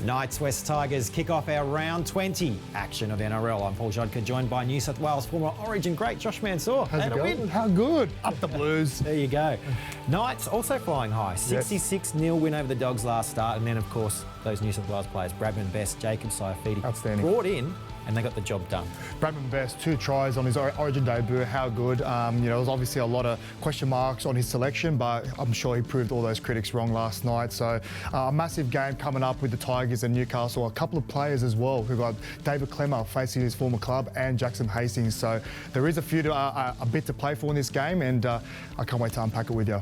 Knights West Tigers kick off our round 20 action of NRL. I'm Paul Jodka, joined by New South Wales former Origin great Josh Mansour. How's it going? How good? Up the Blues. There you go. Knights also flying high. 66-0 win over the Dogs last start. And then, of course, those New South Wales players, Bradman Best, Jacob Saifiti, outstanding, brought in and they got the job done. Bradman Best, 2 tries on his Origin debut. How good. There was obviously a lot of question marks on his selection, but I'm sure he proved all those critics wrong last night. So a massive game coming up with the Tigers and Newcastle. A couple of players as well. We've got David Klemmer facing his former club and Jackson Hastings. So there is a bit to play for in this game, and I can't wait to unpack it with you.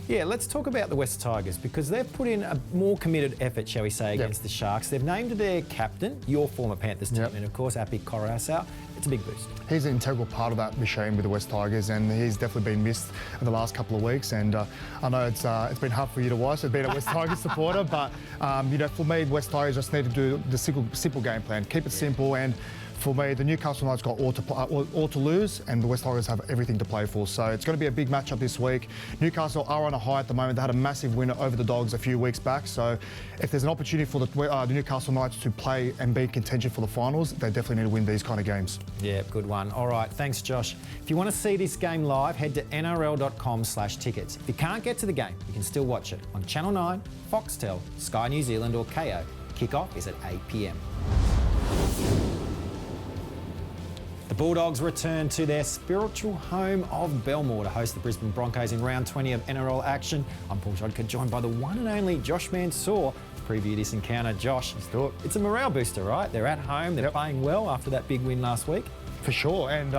Yeah, let's talk about the West Tigers because they've put in a more committed effort, shall we say, against the Sharks. They've named their captain, your former Panthers team, and of course, Api Koroisau. It's a big boost. He's an integral part of that machine with the West Tigers, and he's definitely been missed in the last couple of weeks. And I know it's been hard for you to watch, being a West Tigers supporter, but for me, West Tigers just need to do the simple game plan. Keep it simple, and for me, the Newcastle Knights got all to lose, and the West Tigers have everything to play for. So it's going to be a big matchup this week. Newcastle are on a high at the moment. They had a massive win over the Dogs a few weeks back. So if there's an opportunity for the Newcastle Knights to play and be in contention for the finals, they definitely need to win these kind of games. Yeah, good one. All right, thanks, Josh. If you want to see this game live, head to nrl.com/tickets. If you can't get to the game, you can still watch it on Channel 9, Foxtel, Sky New Zealand or Kayo. Kick-off is at 8 p.m. The Bulldogs return to their spiritual home of Belmore to host the Brisbane Broncos in round 20 of NRL action. I'm Paul Jodka, joined by the one and only Josh Mansour to preview this encounter. Josh, let's do it. It's a morale booster, right? They're at home, they're playing well after that big win last week. For sure, and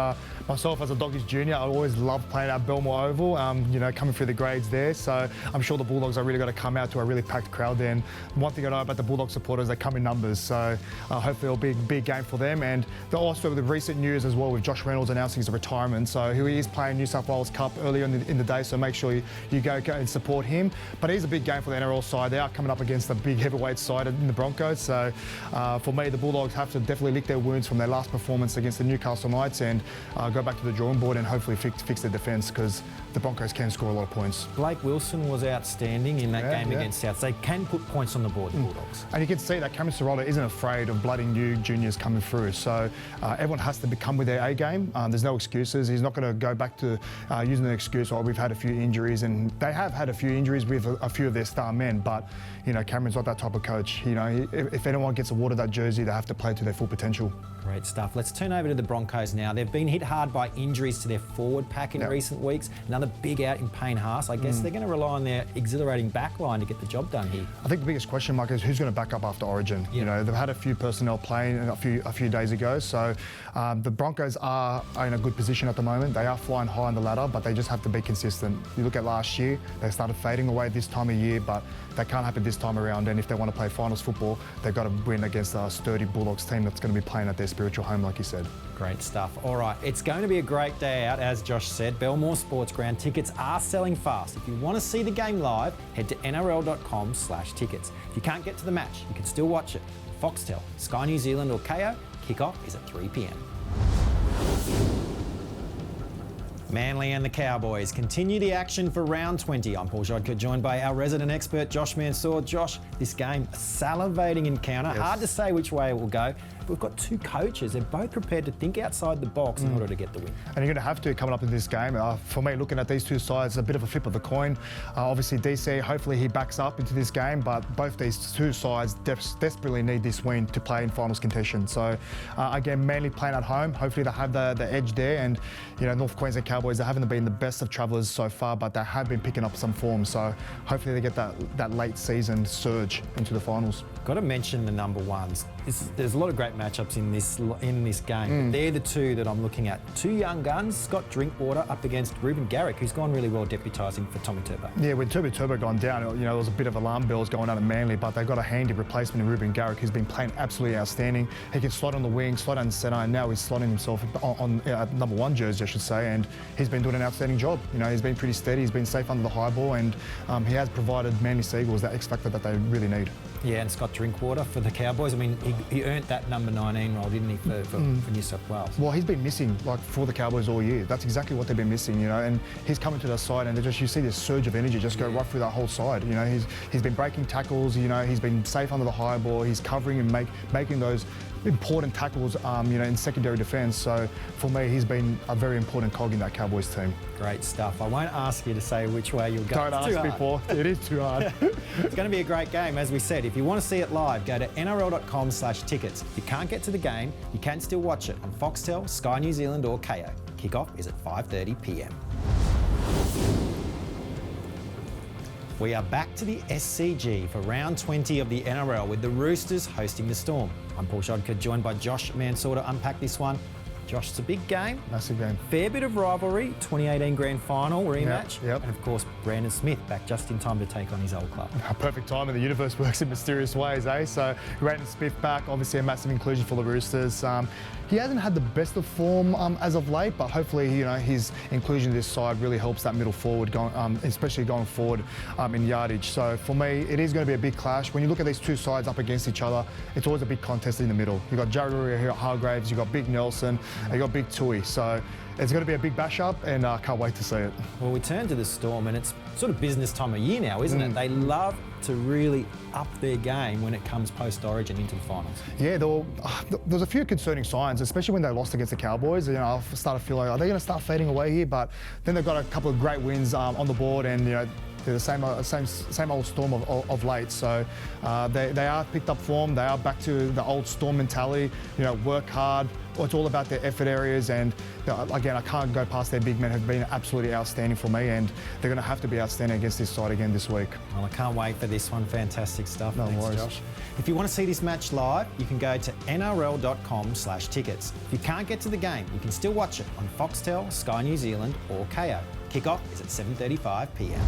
myself as a Doggies junior, I always loved playing at Belmore Oval, coming through the grades there. So I'm sure the Bulldogs are really going to come out to a really packed crowd there. And one thing I know about the Bulldog supporters, they come in numbers. So hopefully it'll be a big game for them. And also the recent news as well with Josh Reynolds announcing his retirement. So he is playing New South Wales Cup earlier in the day, so make sure you go and support him. But it is a big game for the NRL side. They are coming up against a big heavyweight side in the Broncos. So for me, the Bulldogs have to definitely lick their wounds from their last performance against the Newcastle Knights and go back to the drawing board and hopefully fix their defence, because the Broncos can score a lot of points. Blake Wilson was outstanding in that game against South. They can put points on the board, the Bulldogs. And you can see that Cameron Ciraldo isn't afraid of blooding new juniors coming through. So everyone has to come with their A game. There's no excuses. He's not going to go back to using an excuse, we've had a few injuries, and they have had a few injuries with a few of their star men, but Cameron's not that type of coach. If anyone gets awarded that jersey, they have to play to their full potential. Great stuff. Let's turn over to the Broncos now. They've been hit hard by injuries to their forward pack in recent weeks. Another big out in Payne Haas. I guess they're going to rely on their exhilarating back line to get the job done here. I think the biggest question mark is who's going to back up after Origin. They've had a few personnel playing a few days ago. So the Broncos are in a good position at the moment. They are flying high on the ladder, but they just have to be consistent. You look at last year, they started fading away this time of year, but that can't happen this time around. And if they want to play finals football, they've got to win against a sturdy Bulldogs team that's going to be playing at their spiritual home, like you said. Great stuff. All right, it's going to be a great day out, as Josh said. Belmore Sports Ground tickets are selling fast. If you want to see the game live, head to nrl.com/tickets. If you can't get to the match, you can still watch it. Foxtel, Sky New Zealand or Kayo. Kickoff is at 3 p.m. Manly and the Cowboys continue the action for round 20. I'm Paul Jodka, joined by our resident expert, Josh Mansour. Josh, this game, a salivating encounter. Hard to say which way it will go. We've got 2 coaches. They're both prepared to think outside the box in order to get the win. And you're going to have to coming up in this game. For me, looking at these 2 sides, a bit of a flip of the coin. Obviously, DC, hopefully he backs up into this game, but both these 2 sides desperately need this win to play in finals contention. So, again, Manly playing at home. Hopefully they have the edge there. And, North Queensland Cowboys, they haven't been the best of travellers so far, but they have been picking up some form. So hopefully they get that late season surge into the finals. Got to mention the number ones. There's a lot of great matchups in this game. But they're the 2 that I'm looking at. 2 young guns, Scott Drinkwater up against Ruben Garrick, who's gone really well deputising for Tommy Turbo. Yeah, with Turbo gone down, there was a bit of alarm bells going on at Manly, but they've got a handy replacement in Ruben Garrick, who's been playing absolutely outstanding. He can slot on the wing, slot on the centre, and now he's slotting himself on number 1 jersey, I should say, and he's been doing an outstanding job. He's been pretty steady, he's been safe under the high ball, and he has provided Manly Seagulls that X factor that they really need. Yeah, and Scott Drinkwater for the Cowboys. I mean, he earned that number 19 role, didn't he, for New South Wales? Well, he's been missing for the Cowboys all year. That's exactly what they've been missing, and he's coming to their side, and you see this surge of energy just go right through that whole side. He's been breaking tackles. He's been safe under the high ball. He's covering and making those important tackles, in secondary defence. So for me, he's been a very important cog in that Cowboys team. Great stuff. I won't ask you to say which way you'll go. Don't ask me for. It is too hard. It's going to be a great game, as we said. If you want to see it live, go to nrl.com/tickets. If you can't get to the game, you can still watch it on Foxtel, Sky New Zealand or Kayo. Kickoff is at 5:30 p.m. We are back to the SCG for round 20 of the NRL with the Roosters hosting the Storm. I'm Paul Shodka, joined by Josh Mansour to unpack this one. Josh, it's a big game. Massive game. Fair bit of rivalry, 2018 Grand Final rematch. Yep. And of course, Brandon Smith back just in time to take on his old club. A perfect time, and the universe works in mysterious ways, eh? So Brandon Smith back, obviously a massive inclusion for the Roosters. He hasn't had the best of form as of late, but hopefully, his inclusion to this side really helps that middle forward, especially going forward in yardage. So for me, it is going to be a big clash. When you look at these two sides up against each other, it's always a big contest in the middle. You've got Jared Hargraves, you've got Big Nelson, and you've got Big Tui. So it's going to be a big bash up, and I can't wait to see it. Well, we turn to the Storm, and it's sort of business time of year now, isn't it? They love to really up their game when it comes post-Origin into the finals. Yeah, there's a few concerning signs, especially when they lost against the Cowboys. I started to feel like, are they going to start fading away here? But then they've got a couple of great wins on the board, and they're the same old Storm of late. So they are picked up form. They are back to the old Storm mentality. Work hard. It's all about their effort areas, and again, I can't go past their big men have been absolutely outstanding for me, and they're going to have to be outstanding against this side again this week. Well, I can't wait for this one. Fantastic stuff. No Thanks, worries. Josh. If you want to see this match live, you can go to nrl.com/tickets. If you can't get to the game, you can still watch it on Foxtel, Sky New Zealand or Kayo. Kickoff is at 7:35 p.m.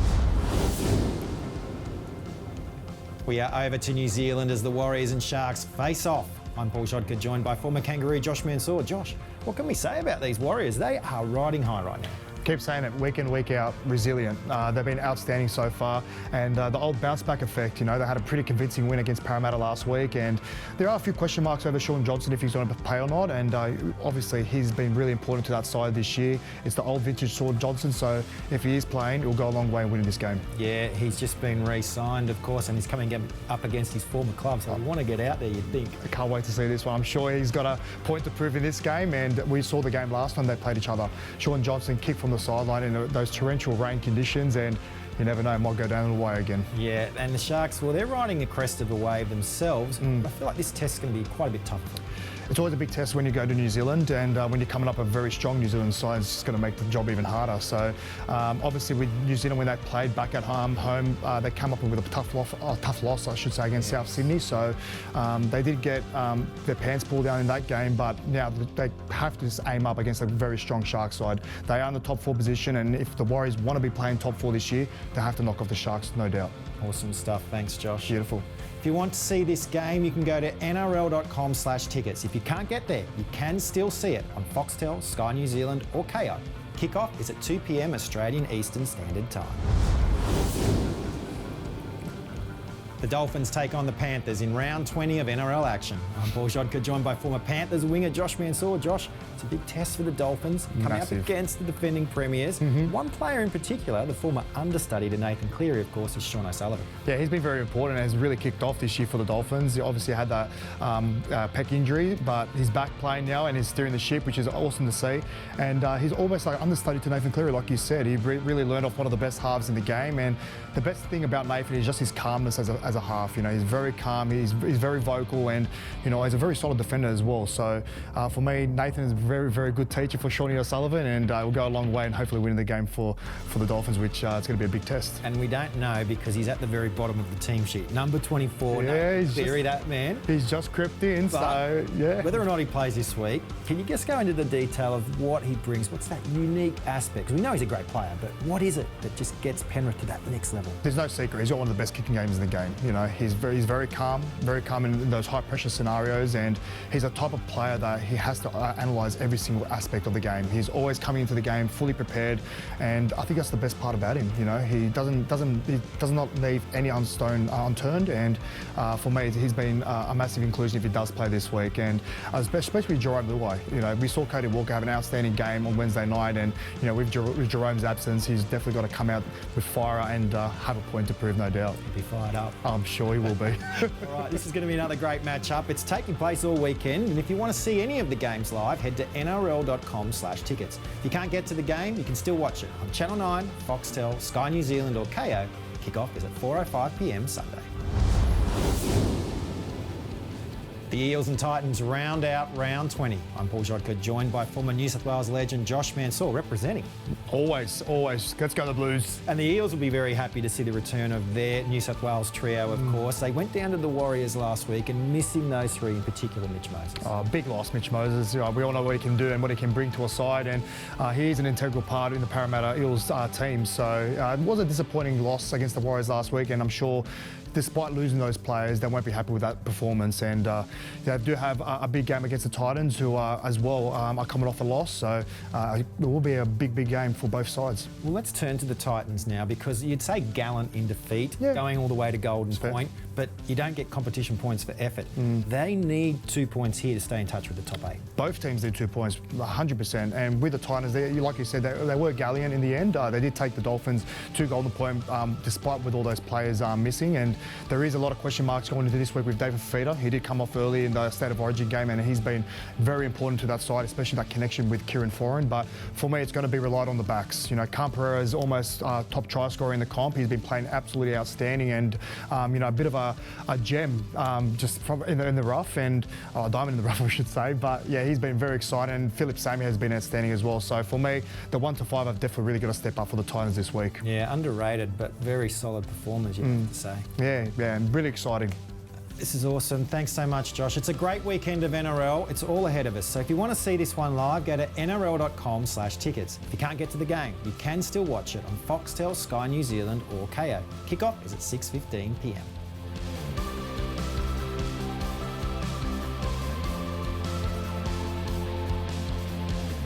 We are over to New Zealand as the Warriors and Sharks face off. I'm Paul Shodka, joined by former Kangaroo Josh Mansour. Josh, what can we say about these Warriors? They are riding high right now. Keep saying it, week in, week out, resilient. They've been outstanding so far, and the old bounce back effect, they had a pretty convincing win against Parramatta last week, and there are a few question marks over Shaun Johnson if he's going to play or not, and obviously he's been really important to that side this year. It's the old vintage Shaun Johnson, so if he is playing, it'll go a long way in winning this game. Yeah, he's just been re-signed, of course, and he's coming up against his former club, so we want to get out there, you'd think. I can't wait to see this one. I'm sure he's got a point to prove in this game, and we saw the game last time they played each other. Shaun Johnson kicked from the sideline in those torrential rain conditions, and you never know, it might go down the way again. Yeah, and the Sharks, well, they're riding the crest of the wave themselves. I feel like this test's going to be quite a bit tougher. It's always a big test when you go to New Zealand, and when you're coming up a very strong New Zealand side, it's just going to make the job even harder. So obviously with New Zealand, when they played back at home, they come up with a tough loss, I should say, against South Sydney. So they did get their pants pulled down in that game, but now they have to just aim up against a very strong Sharks side. They are in the top 4 position, and if the Warriors want to be playing top 4 this year, they have to knock off the Sharks, no doubt. Awesome stuff. Thanks, Josh. Beautiful. If you want to see this game, you can go to nrl.com/tickets. If you can't get there, you can still see it on Foxtel, Sky New Zealand or Kayo. Kickoff is at 2 p.m. Australian Eastern Standard Time. The Dolphins take on the Panthers in round 20 of NRL action. I'm Paul Shodka, joined by former Panthers winger Josh Mansour. Josh, it's a big test for the Dolphins, coming up against the defending premiers. One player in particular, the former understudy to Nathan Cleary, of course, is Sean O'Sullivan. Yeah, he's been very important and has really kicked off this year for the Dolphins. He obviously had that pec injury, but he's back playing now and he's steering the ship, which is awesome to see. And he's almost like understudy to Nathan Cleary, like you said. He really learned off one of the best halves in the game, and the best thing about Nathan is just his calmness as a half. He's very calm, he's very vocal, and he's a very solid defender as well. So for me, Nathan is a very, very good teacher for Shaun O'Sullivan, and will go a long way in hopefully winning the game for the Dolphins, which it's going to be a big test. And we don't know because he's at the very bottom of the team sheet. Number 24, that man. He's just crept in, so yeah. Whether or not he plays this week, can you just go into the detail of what he brings? What's that unique aspect? 'Cause we know he's a great player, but what is it that just gets Penrith to that next level? There's no secret. He's got one of the best kicking games in the game. He's very calm in those high pressure scenarios, and he's a type of player that he has to analyse every single aspect of the game. He's always coming into the game fully prepared, and I think that's the best part about him. You know, he does not leave any stone unturned, and for me, he's been a massive inclusion if he does play this week, and especially Jerome Luai. You know, we saw Cody Walker have an outstanding game on Wednesday night, and you know, with Jerome's absence, he's definitely got to come out with fire and have a point to prove, no doubt. He'll be fired up. I'm sure he will be. All right, this is going to be another great matchup. It's taking place all weekend, and if you want to see any of the games live, head to nrl.com/tickets. If you can't get to the game, you can still watch it on Channel 9, Foxtel, Sky New Zealand or KO. Kickoff is at 4:05 p.m. Sunday. The Eels and Titans round out round 20. I'm Paul Jodka, joined by former New South Wales legend Josh Mansour, representing. Always. Let's go the Blues. And the Eels will be very happy to see the return of their New South Wales trio, of course. They went down to the Warriors last week, and missing those three, in particular Mitch Moses. Big loss, Mitch Moses. We all know what he can do and what he can bring to a side, and he is an integral part in the Parramatta Eels team. So it was a disappointing loss against the Warriors last week, and I'm sure despite losing those players, they won't be happy with that performance. And they do have a big game against the Titans, who as well are coming off a loss. So it will be a big game for both sides. Well, let's turn to the Titans now, because you'd say gallant in defeat, going all the way to Golden Point, but you don't get competition points for effort. They need 2 points here to stay in touch with the top 8. Both teams need 2 points, 100%. And with the Titans, like you said, they were gallant in the end. They did take the Dolphins to Golden Point, despite with all those players missing. And there is a lot of question marks going into this week with David Fifita. He did come off early in the State of Origin game, and he's been very important to that side, especially that connection with Kieran Foran. But for me, it's going to be relied on the backs. You know, Cam Pereira is almost top try scorer in the comp. He's been playing absolutely outstanding, and you know, a bit of a gem just from in the rough, and a diamond in the rough, I should say. But yeah, he's been very exciting, and Philip Sammy has been outstanding as well. So for me, the 1 to 5 have definitely really got to step up for the Titans this week. Yeah, underrated, but very solid performance, you have to say. Yeah, really exciting. This is awesome. Thanks so much, Josh. It's a great weekend of NRL. It's all ahead of us. So if you want to see this one live, go to nrl.com/tickets. If you can't get to the game, you can still watch it on Foxtel, Sky New Zealand or KO. Kickoff is at 6:15 p.m.